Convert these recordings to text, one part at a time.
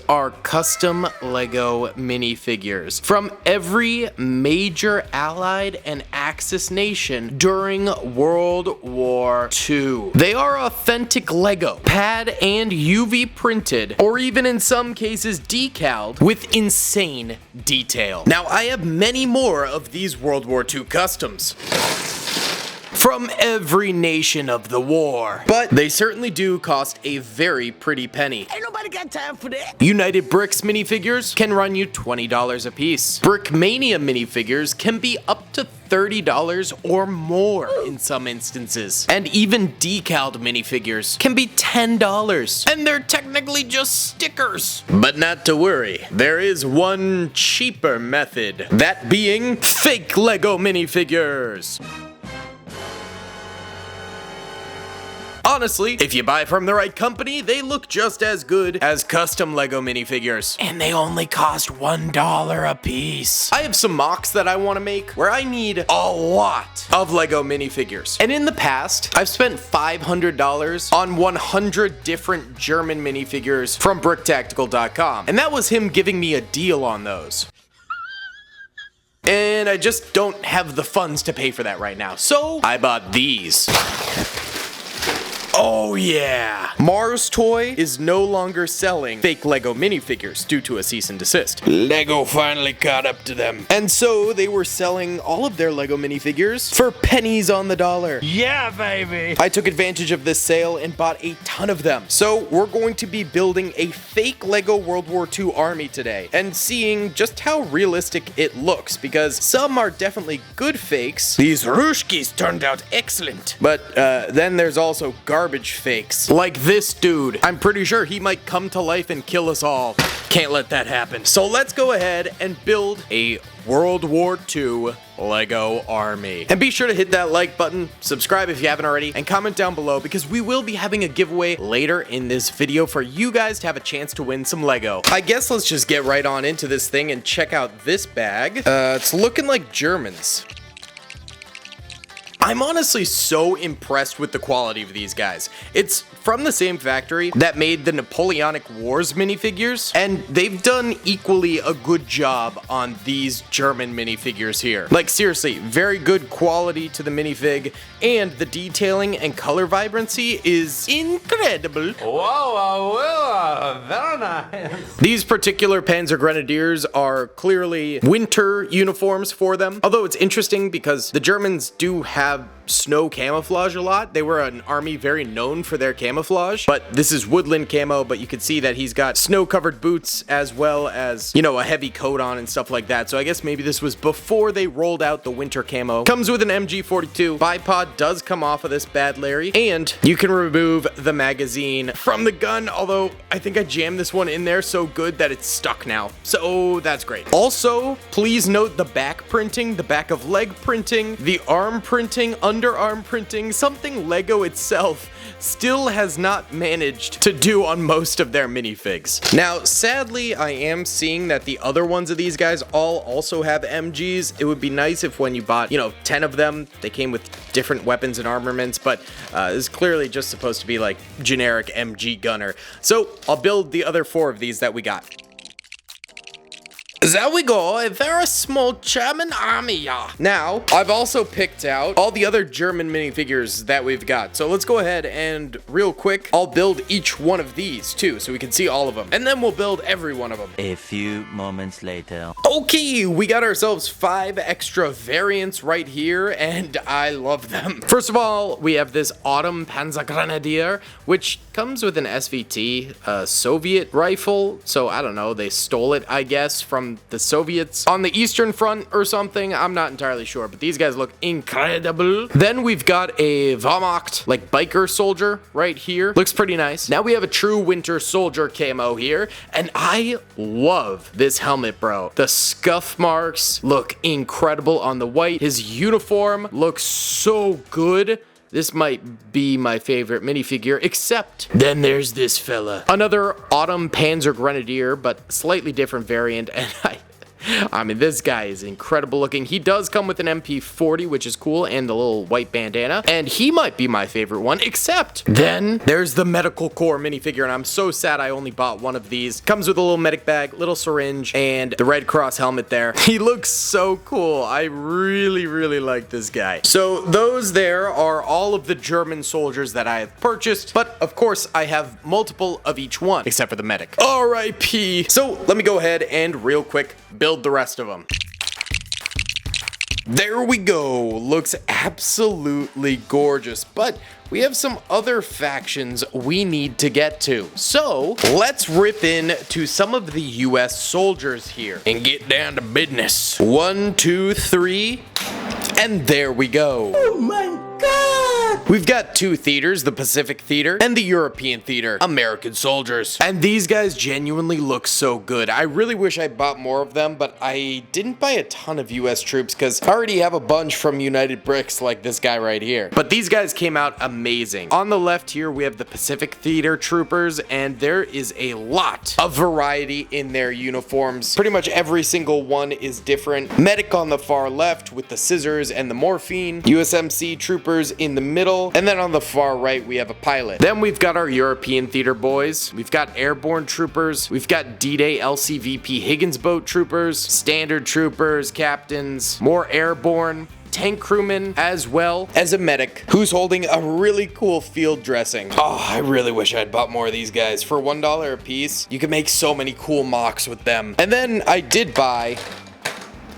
are custom LEGO minifigures from every major Allied and Axis nation during World War II. They are authentic LEGO, pad and UV printed, or even in some cases decaled, with insane detail. Now, I have many more of these World War II customs from every nation of the war, but they certainly do cost a very pretty penny. Ain't nobody got time for that. DaleyBricks minifigures can run you $20 a piece. Brickmania minifigures can be up to $30 or more in some instances. And even decaled minifigures can be $10. And they're technically just stickers. But not to worry, there is one cheaper method. That being fake LEGO minifigures. Honestly, if you buy from the right company, they look just as good as custom LEGO minifigures. And they only cost $1 a piece. I have some mocks that I want to make where I need a lot of LEGO minifigures. And in the past, I've spent $500 on 100 different German minifigures from BrickTactical.com. And that was him giving me a deal on those. And I just don't have the funds to pay for that right now. So I bought these. Oh yeah! Mars Toy is no longer selling fake LEGO minifigures due to a cease and desist. LEGO finally caught up to them. And so they were selling all of their LEGO minifigures for pennies on the dollar. Yeah, baby. I took advantage of this sale and bought a ton of them. So we're going to be building a fake LEGO World War II Army today and seeing just how realistic it looks, because some are definitely good fakes. These Rushkis turned out excellent. But then there's also garbage fakes. Like this dude. I'm pretty sure he might come to life and kill us all. Can't let that happen. So let's go ahead and build a World War II LEGO Army. And be sure to hit that like button, subscribe if you haven't already, and comment down below because we will be having a giveaway later in this video for you guys to have a chance to win some LEGO. I guess let's just get right on into this thing and check out this bag. It's looking like Germans. I'm honestly so impressed with the quality of these guys. It's from the same factory that made the Napoleonic Wars minifigures, and they've done equally a good job on these German minifigures here. Like seriously, very good quality to the minifig, and the detailing and color vibrancy is incredible. Whoa, very nice. These particular Panzer Grenadiers are clearly winter uniforms for them, although it's interesting because the Germans do have snow camouflage a lot. They were an army very known for their camouflage, but this is woodland camo, but you can see that he's got snow-covered boots as well as, you know, a heavy coat on and stuff like that. So I guess maybe this was before they rolled out the winter camo. Comes with an MG42. Bipod does come off of this bad Larry, and you can remove the magazine from the gun, although I think I jammed this one in there so good that it's stuck now. So that's great. Also, please note the back printing, the back of leg printing, the arm printing, underarm printing, something LEGO itself still has not managed to do on most of their minifigs. Now, sadly, I am seeing that the other ones of these guys all also have MGs. It would be nice if when you bought, 10 of them, they came with different weapons and armaments, but it's clearly just supposed to be like generic MG gunner. So I'll build the other 4 of these that we got. There we go, a very small German army. Now, I've also picked out all the other German minifigures that we've got. So let's go ahead and real quick, I'll build each one of these too, so we can see all of them. And then we'll build every one of them. A few moments later. Okay, we got ourselves 5 extra variants right here, and I love them. First of all, we have this Autumn Panzer Grenadier, which comes with an SVT, a Soviet rifle. So I don't know, they stole it, I guess, from the Soviets on the Eastern Front or something. I'm not entirely sure, but these guys look incredible. Then we've got a Wehrmacht, like biker soldier right here. Looks pretty nice. Now we have a true winter soldier camo here, and I love this helmet, bro. The scuff marks look incredible on the white. His uniform looks so good. This might be my favorite minifigure, except then there's this fella. Another Autumn Panzer Grenadier, but slightly different variant, and I mean, this guy is incredible looking. He does come with an MP40, which is cool, and a little white bandana. And he might be my favorite one, except then there's the Medical Corps minifigure, and I'm so sad I only bought one of these. Comes with a little medic bag, little syringe, and the Red Cross helmet there. He looks so cool. I really, really like this guy. So those there are all of the German soldiers that I have purchased, but of course I have multiple of each one, except for the medic. R.I.P. So let me go ahead and real quick build the rest of them. There we go. Looks absolutely gorgeous, but we have some other factions we need to get to. So let's rip in to some of the US soldiers here and get down to business. 1, 2, 3, and there we go. Oh my God! We've got two theaters, the Pacific Theater and the European Theater, American soldiers. And these guys genuinely look so good. I really wish I bought more of them, but I didn't buy a ton of US troops because I already have a bunch from United Bricks like this guy right here. But these guys came out amazing. On the left here, we have the Pacific Theater troopers, and there is a lot of variety in their uniforms. Pretty much every single one is different. Medic on the far left with the scissors and the morphine, USMC troopers in the middle, and then on the far right we have a pilot. Then we've got our European Theater boys, we've got airborne troopers, we've got D-Day LCVP Higgins boat troopers, standard troopers, captains, more airborne, tank crewman, as well as a medic who's holding a really cool field dressing. Oh, I really wish I'd bought more of these guys. For $1 a piece, you can make so many cool mocks with them. And then I did buy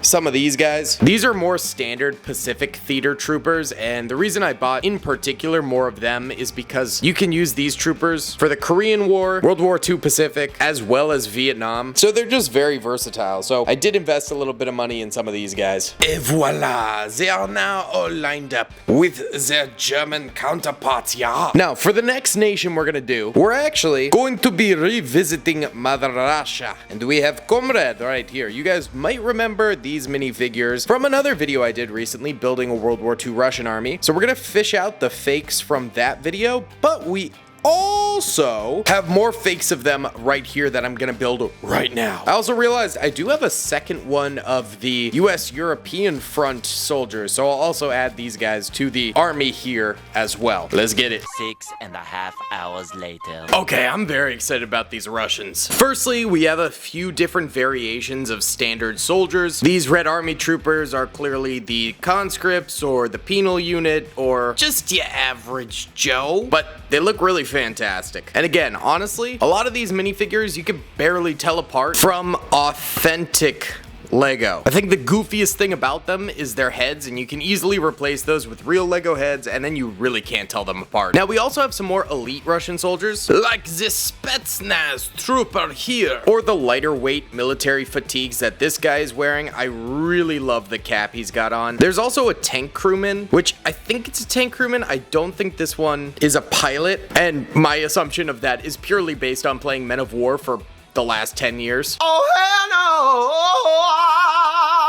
some of these guys. These are more standard Pacific Theater troopers, and the reason I bought in particular more of them is because you can use these troopers for the Korean War, World War II Pacific, as well as Vietnam. So they're just very versatile. So I did invest a little bit of money in some of these guys. Et voila, they are now all lined up with their German counterparts, yeah. Now, for the next nation we're gonna do, we're actually going to be revisiting Mother Russia. And we have Comrade right here. You guys might remember these minifigures from another video I did recently building a World War II Russian army. So we're gonna fish out the fakes from that video, but we also have more fakes of them right here that I'm gonna build right now. I also realized I do have a second one of the US European front soldiers, so I'll also add these guys to the army here as well. Let's get it. 6.5 hours later. Okay, I'm very excited about these Russians. Firstly, we have a few different variations of standard soldiers. These Red Army troopers are clearly the conscripts or the penal unit or just your average Joe, but they look really fantastic. And again, honestly, a lot of these minifigures you can barely tell apart from authentic Lego. I think the goofiest thing about them is their heads, and you can easily replace those with real Lego heads, and then you really can't tell them apart. Now, we also have some more elite Russian soldiers, like this Spetsnaz trooper here, or the lighter weight military fatigues that this guy is wearing. I really love the cap he's got on. There's also a tank crewman, which I think it's a tank crewman. I don't think this one is a pilot, and my assumption of that is purely based on playing Men of War for the last 10 years. Oh, hell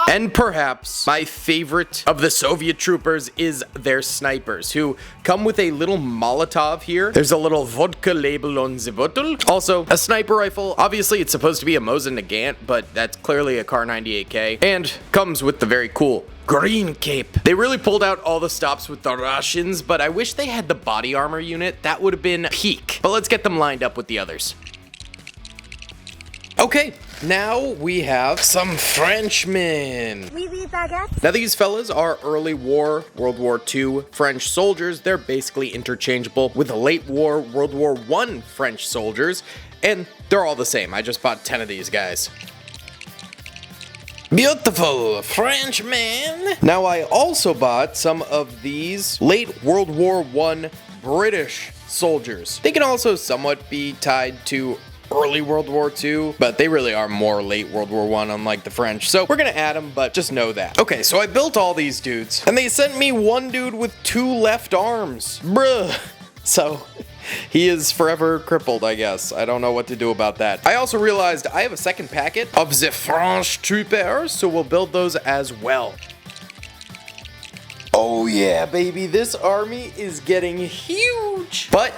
no! And perhaps my favorite of the Soviet troopers is their snipers, who come with a little Molotov here. There's a little vodka label on the bottle. Also, a sniper rifle. Obviously, it's supposed to be a Mosin Nagant, but that's clearly a Kar 98K, and comes with the very cool green cape. They really pulled out all the stops with the Russians, but I wish they had the body armor unit. That would have been peak. But let's get them lined up with the others. Okay, now we have some Frenchmen. Now these fellas are early war, World War II French soldiers. They're basically interchangeable with the late war, World War I French soldiers, and they're all the same. I just bought 10 of these guys. Beautiful Frenchman. Now I also bought some of these late World War I British soldiers. They can also somewhat be tied to early World War II, but they really are more late World War I, unlike the French. So we're gonna add them, but just know that. Okay, so I built all these dudes, and they sent me one dude with 2 left arms. Bruh. So he is forever crippled, I guess. I don't know what to do about that. I also realized I have a second packet of the French troopers, so we'll build those as well. Oh yeah, baby, this army is getting huge. But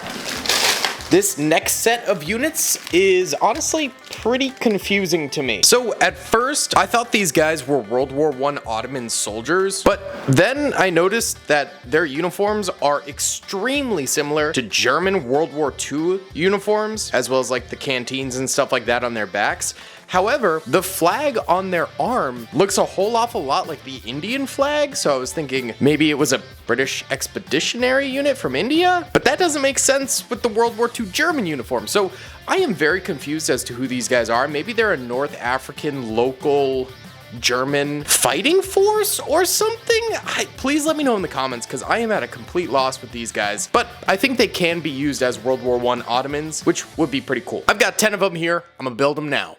This next set of units is honestly pretty confusing to me. So at first, I thought these guys were World War I Ottoman soldiers, but then I noticed that their uniforms are extremely similar to German World War II uniforms, as well as like the canteens and stuff like that on their backs. However, the flag on their arm looks a whole awful lot like the Indian flag, so I was thinking maybe it was a British expeditionary unit from India? But that doesn't make sense with the World War II German uniform, so I am very confused as to who these guys are. Maybe they're a North African local German fighting force or something? Please let me know in the comments, because I am at a complete loss with these guys. But I think they can be used as World War I Ottomans, which would be pretty cool. I've got 10 of them here. I'm gonna build them now.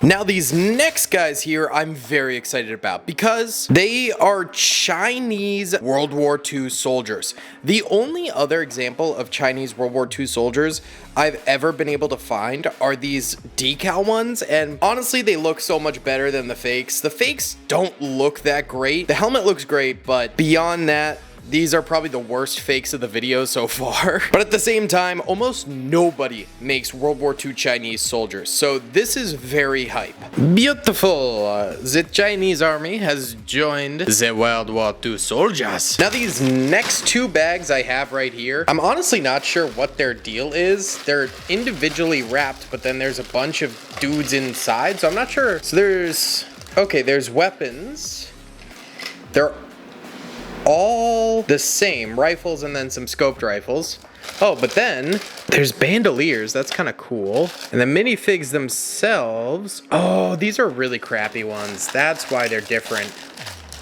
Now these next guys here I'm very excited about because they are Chinese World War II soldiers. The only other example of Chinese World War II soldiers I've ever been able to find are these decal ones, and honestly they look so much better than the fakes. The fakes don't look that great. The helmet looks great, but beyond that, these are probably the worst fakes of the video so far. But at the same time, almost nobody makes World War II Chinese soldiers, so this is very hype. Beautiful! The Chinese army has joined the World War II soldiers. Now these next two bags I have right here, I'm honestly not sure what their deal is. They're individually wrapped, but then there's a bunch of dudes inside, so I'm not sure. So there's weapons. They're all the same, rifles and then some scoped rifles. Oh, but then there's bandoliers. That's kind of cool. And the minifigs themselves, oh, these are really crappy ones. That's why they're different.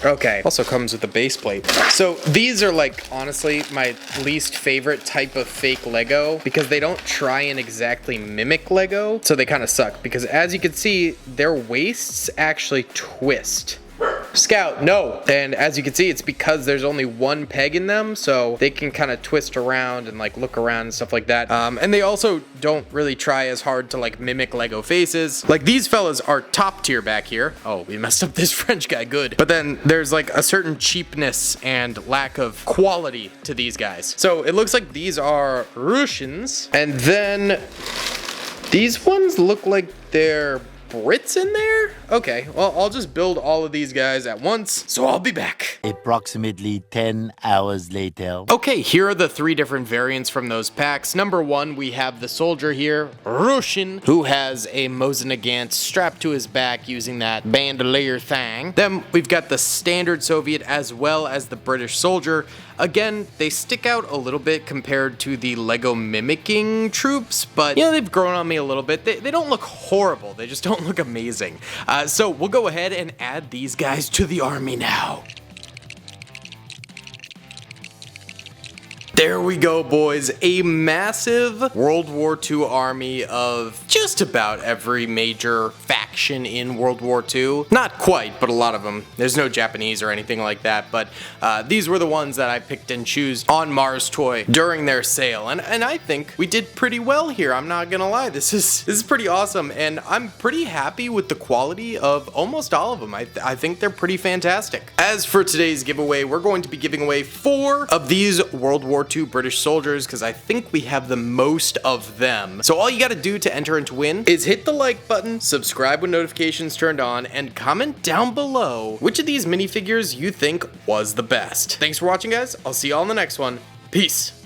Okay, also comes with a base plate. So these are like honestly my least favorite type of fake Lego because they don't try and exactly mimic Lego, so they kind of suck because as you can see, their waists actually twist. Scout, no. And as you can see, it's because there's only one peg in them, so they can kind of twist around and like look around and stuff like that. And they also don't really try as hard to like mimic Lego faces. Like these fellas are top tier back here. Oh, we messed up this French guy good. But then there's like a certain cheapness and lack of quality to these guys. So it looks like these are Russians. And then these ones look like they're Brits in there? Okay, well, I'll just build all of these guys at once, so I'll be back. Approximately 10 hours later. Okay, here are the three different variants from those packs. Number one, we have the soldier here, Russian, who has a Mosin-Nagant strapped to his back using that bandolier thing. Then we've got the standard Soviet as well as the British soldier. Again, they stick out a little bit compared to the Lego mimicking troops, but you know, they've grown on me a little bit. They don't look horrible, they just don't look amazing. So we'll go ahead and add these guys to the army now. There we go, boys. A massive World War II army of just about every major faction in World War II. Not quite, but a lot of them. There's no Japanese or anything like that, but these were the ones that I picked and chose on Mars Toy during their sale. And I think we did pretty well here. I'm not gonna lie. This is pretty awesome, and I'm pretty happy with the quality of almost all of them. I think they're pretty fantastic. As for today's giveaway, we're going to be giving away 4 of these World War II British soldiers because I think we have the most of them. So all you gotta do to enter and to win is hit the like button, subscribe with notifications turned on, and comment down below which of these minifigures you think was the best. Thanks for watching, guys. I'll see y'all in the next one. Peace.